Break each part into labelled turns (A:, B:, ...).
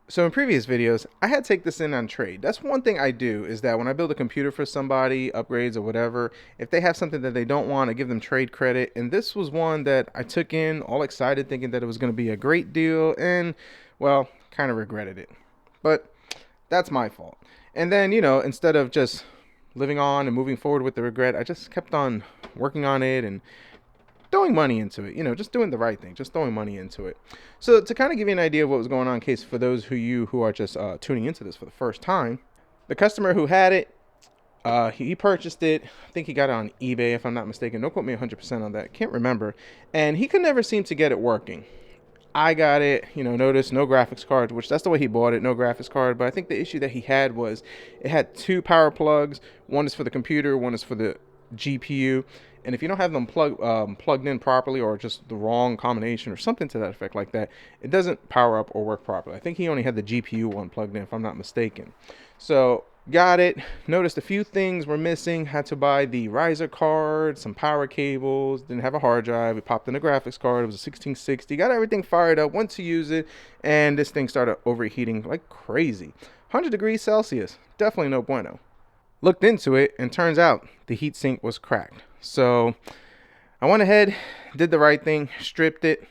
A: So in previous videos, I had take this in on trade. That's one thing I do, is that when I build a computer for somebody, upgrades or whatever, if they have something that they don't want, I give them trade credit. And this was one that I took in all excited thinking that it was going to be a great deal, and well, kind of regretted it. But that's my fault. And then, instead of just living on and moving forward with the regret, I just kept on working on it and throwing money into it, just doing the right thing, just throwing money into it. So to kind of give you an idea of what was going on, in case for those who are just tuning into this for the first time, the customer who had it, he purchased it. I think he got it on eBay, if I'm not mistaken. Don't quote me 100% on that. Can't remember. And he could never seem to get it working. I got it, notice no graphics card, which that's the way he bought it, no graphics card. But I think the issue that he had was it had two power plugs. One is for the computer, one is for the GPU. And if you don't have them plugged in properly, or just the wrong combination or something to that effect like that, it doesn't power up or work properly. I think he only had the GPU one plugged in, if I'm not mistaken. So got it, noticed a few things were missing, had to buy the riser card, some power cables, didn't have a hard drive. We popped in a graphics card, it was a 1660, got everything fired up, went to use it, and this thing started overheating like crazy. 100 degrees Celsius, definitely no bueno. Looked into it, and turns out the heatsink was cracked. So I went ahead, did the right thing, stripped it,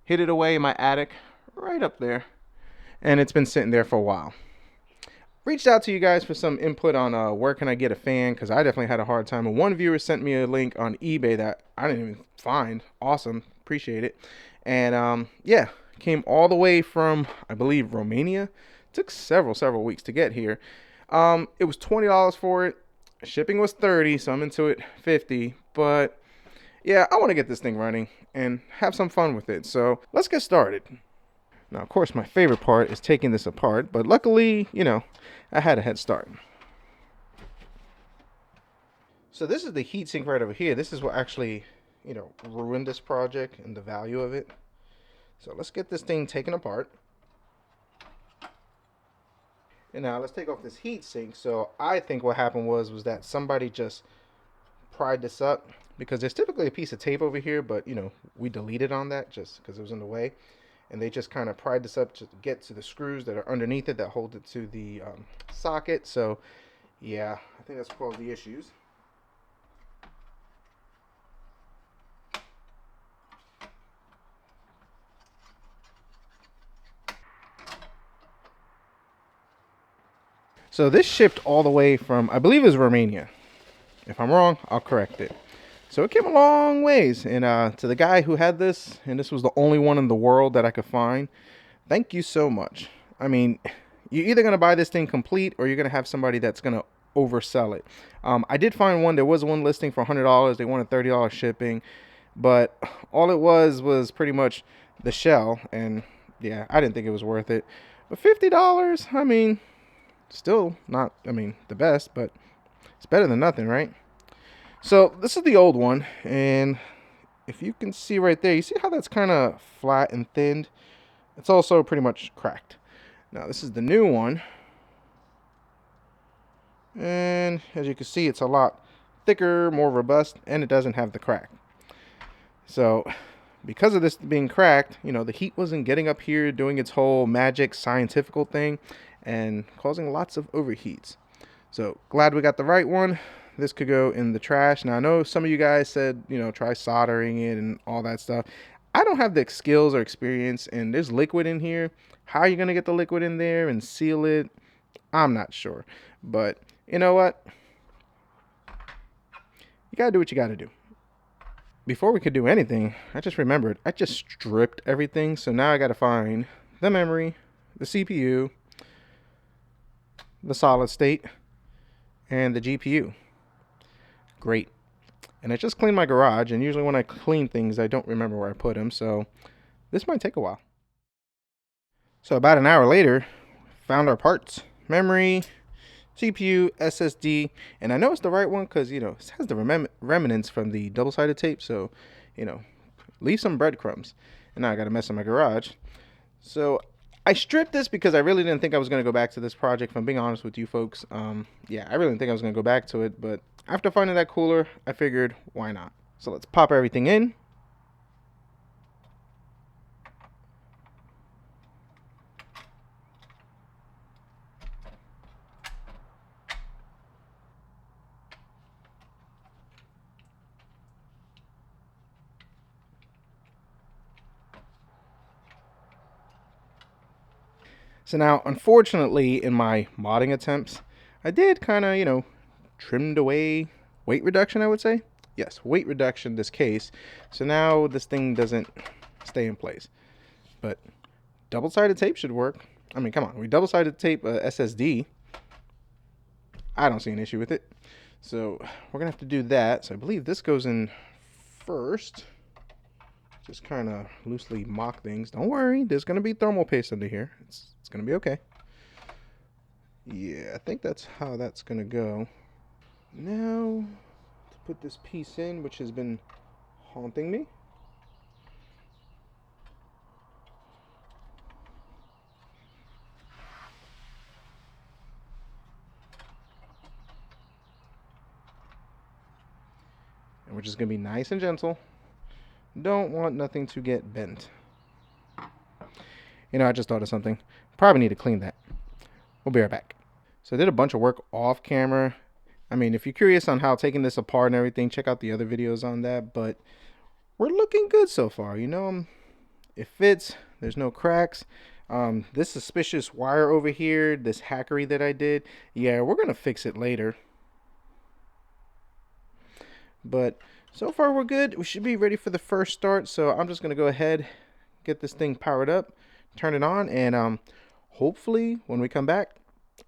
A: hid it away in my attic right up there, and it's been sitting there for a while. Reached out to you guys for some input on where can I get a fan, because I definitely had a hard time. And one viewer sent me a link on eBay that I didn't even find. Awesome, appreciate it. And yeah, came all the way from, I believe, Romania. Took several weeks to get here. It was $20 for it. Shipping was 30, so I'm into it 50. But yeah, I want to get this thing running and have some fun with it. So let's get started. Now, of course, my favorite part is taking this apart, but luckily, I had a head start. So this is the heatsink right over here. This is what actually, ruined this project and the value of it. So let's get this thing taken apart. And now let's take off this heatsink. So I think what happened was that somebody just pried this up, because there's typically a piece of tape over here, but we deleted on that just because it was in the way. And they just kind of pried this up to get to the screws that are underneath it that hold it to the socket. So yeah, I think that's one of the issues. So this shipped all the way from, I believe it was Romania. If I'm wrong, I'll correct it. So it came a long ways. And to the guy who had this, and this was the only one in the world that I could find, thank you so much. I mean, you're either going to buy this thing complete, or you're going to have somebody that's going to oversell it. I did find one. There was one listing for $100. They wanted $30 shipping. But all it was pretty much the shell. And yeah, I didn't think it was worth it. But $50, I mean, still not, the best, but it's better than nothing, right? So this is the old one, and if you can see right there, you see how that's kind of flat and thinned? It's also pretty much cracked. Now this is the new one, and as you can see, it's a lot thicker, more robust, and it doesn't have the crack. So because of this being cracked, the heat wasn't getting up here doing its whole magic scientifical thing and causing lots of overheats. So glad we got the right one. This could go in the trash. Now I know some of you guys said, try soldering it and all that stuff. I don't have the skills or experience, and there's liquid in here. How are you going to get the liquid in there and seal it? I'm not sure. But you know what? You got to do what you got to do. Before we could do anything, I just remembered I just stripped everything. So now I got to find the memory, the CPU, the solid state, and the GPU. Great. And I just cleaned my garage, and usually when I clean things, I don't remember where I put them, so this might take a while. So about an hour later, found our parts: memory, CPU, SSD, and I know it's the right one because, it has the remnants from the double-sided tape, so, leave some breadcrumbs. And now I got a mess in my garage. So I stripped this because I really didn't think I was going to go back to this project, if I'm being honest with you folks. Yeah, I really didn't think I was going to go back to it, but after finding that cooler, I figured, why not? So let's pop everything in. So now, unfortunately, in my modding attempts, I did kind of, trimmed away weight reduction, I would say. Yes, weight reduction in this case. So now this thing doesn't stay in place. But double-sided tape should work. I mean, come on, we double-sided tape a SSD. I don't see an issue with it. So we're gonna have to do that. So I believe this goes in first. Just kind of loosely mock things. Don't worry, there's gonna be thermal paste under here. It's gonna be okay. Yeah, I think that's how that's gonna go. Now, to put this piece in, which has been haunting me. And we're just gonna be nice and gentle. Don't want nothing to get bent. I just thought of something. Probably need to clean that. We'll be right back. So I did a bunch of work off camera. I mean, if you're curious on how taking this apart and everything, check out the other videos on that. But we're looking good so far. It fits. There's no cracks. This suspicious wire over here, this hackery that I did, yeah, we're going to fix it later. But so far we're good. We should be ready for the first start. So I'm just going to go ahead, get this thing powered up, turn it on, and hopefully when we come back,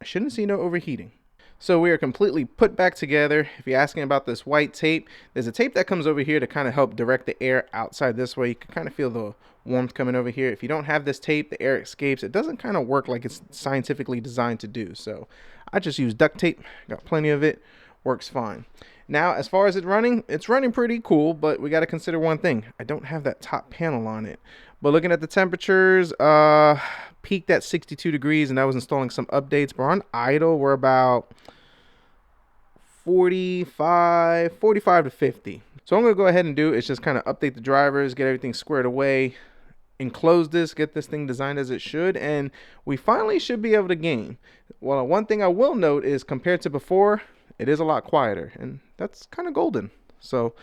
A: I shouldn't see no overheating. So we are completely put back together. If you're asking about this white tape, there's a tape that comes over here to kind of help direct the air outside this way. You can kind of feel the warmth coming over here. If you don't have this tape, the air escapes. It doesn't kind of work like it's scientifically designed to do. So I just use duct tape, got plenty of it, works fine. Now, as far as it's running pretty cool, but we got to consider one thing. I don't have that top panel on it. But looking at the temperatures, peaked at 62 degrees, and I was installing some updates. But on idle, we're about 45 to 50. So I'm going to go ahead and do is just kind of update the drivers, get everything squared away, enclose this, get this thing designed as it should, and we finally should be able to game. Well, one thing I will note is compared to before, it is a lot quieter, and that's kind of golden. So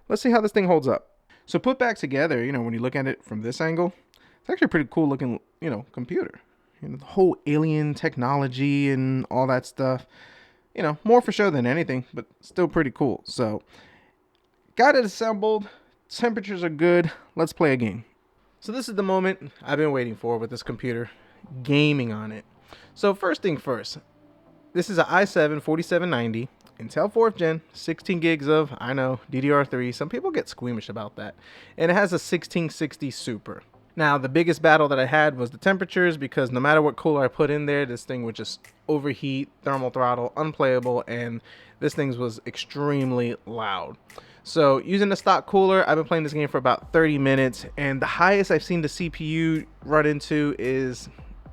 A: let's see how this thing holds up. So put back together, when you look at it from this angle, it's actually a pretty cool looking, computer. The whole alien technology and all that stuff. More for show than anything, but still pretty cool. So got it assembled. Temperatures are good. Let's play a game. So this is the moment I've been waiting for with this computer, gaming on it. So first thing first, this is an i7 4790, Intel 4th Gen, 16 gigs of, I know, DDR3. Some people get squeamish about that. And it has a 1660 Super. Now, the biggest battle that I had was the temperatures, because no matter what cooler I put in there, this thing would just overheat, thermal throttle, unplayable, and this thing was extremely loud. So using the stock cooler, I've been playing this game for about 30 minutes, and the highest I've seen the CPU run into is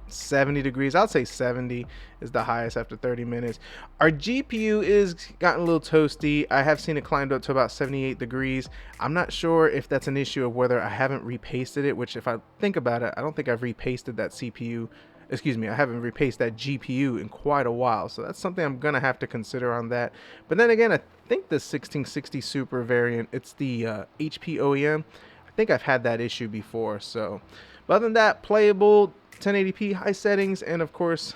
A: 70 degrees. I'll say 70 is the highest after 30 minutes. Our GPU is gotten a little toasty. I have seen it climbed up to about 78 degrees. I'm not sure if that's an issue of whether I haven't repasted it, which if I think about it, I don't think I've repasted that CPU. Excuse me, I haven't repasted that GPU in quite a while. So that's something I'm gonna have to consider on that. But then again, I think the 1660 Super variant, it's the HP OEM. I think I've had that issue before. So, but other than that, playable, 1080p high settings, and of course,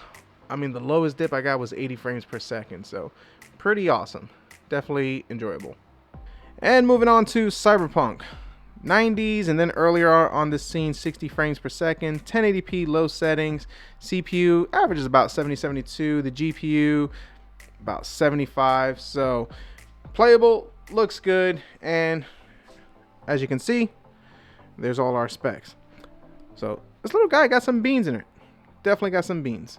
A: I mean, the lowest dip I got was 80 frames per second, so pretty awesome. Definitely enjoyable. And moving on to Cyberpunk. 90s, and then earlier on this scene, 60 frames per second, 1080p low settings, CPU averages about 70-72, the GPU about 75, so playable, looks good, and as you can see, there's all our specs. So this little guy got some beans in it. Definitely got some beans.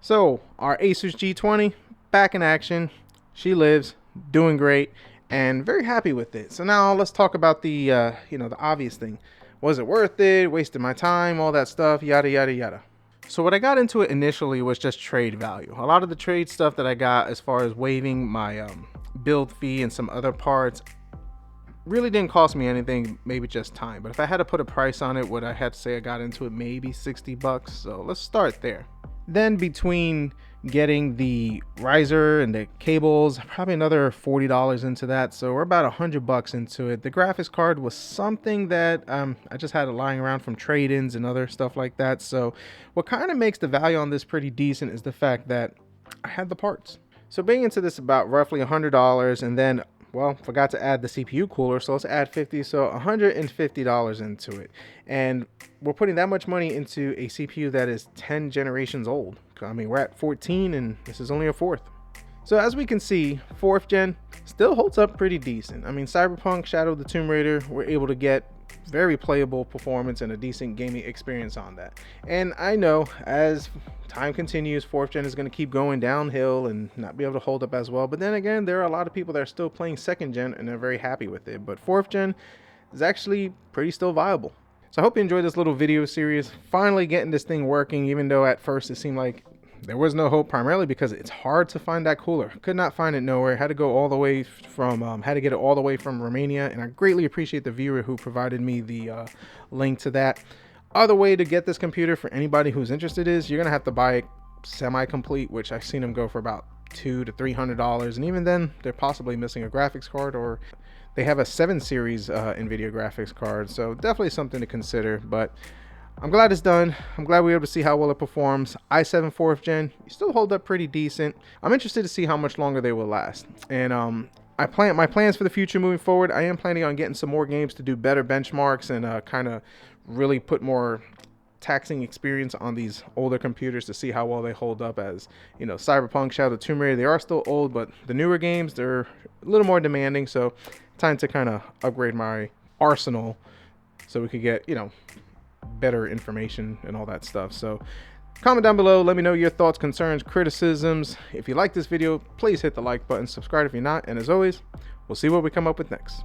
A: So our Asus G20 back in action. She lives, doing great, and very happy with it. So now let's talk about the the obvious thing. Was it worth it? Wasted my time, all that stuff, yada yada yada. So what I got into it initially was just trade value. A lot of the trade stuff that I got as far as waiving my build fee and some other parts really didn't cost me anything, maybe just time. But if I had to put a price on it, would I have to say I got into it maybe $60? So let's start there. Then between getting the riser and the cables, probably another $40 into that. So we're about $100 into it. The graphics card was something that I just had it lying around from trade-ins and other stuff like that. So what kind of makes the value on this pretty decent is the fact that I had the parts. So being into this about roughly $100, and then, well, forgot to add the CPU cooler, so let's add 50, so $150 into it. And we're putting that much money into a CPU that is 10 generations old. I mean, we're at 14 and this is only a fourth. So as we can see, 4th gen still holds up pretty decent. I mean, Cyberpunk, Shadow of the Tomb Raider, we're able to get very playable performance and a decent gaming experience on that. And I know as time continues, 4th gen is going to keep going downhill and not be able to hold up as well. But then again, there are a lot of people that are still playing 2nd gen and they're very happy with it. But 4th gen is actually pretty still viable. So I hope you enjoyed this little video series. Finally getting this thing working, even though at first it seemed like there was no hope, primarily because it's hard to find that cooler. Could not find it nowhere. Had to go all the way from, had to get it all the way from Romania. And I greatly appreciate the viewer who provided me the link to that. Other way to get this computer for anybody who's interested is you're going to have to buy it semi-complete, which I've seen them go for about $200 to $300. And even then, they're possibly missing a graphics card, or they have a 7 series NVIDIA graphics card. So definitely something to consider. But I'm glad it's done. I'm glad we were able to see how well it performs. i7 4th gen, you still hold up pretty decent. I'm interested to see how much longer they will last. And my plans for the future moving forward, I am planning on getting some more games to do better benchmarks and kind of really put more taxing experience on these older computers to see how well they hold up. As you know, Cyberpunk, Shadow of the Tomb Raider, they are still old, but the newer games, they're a little more demanding. So time to kind of upgrade my arsenal so we could get, you know, better information and all that stuff. So comment down below, let me know your thoughts, concerns, criticisms. If you like this video, please hit the like button, subscribe if you're not, and as always, we'll see what we come up with next.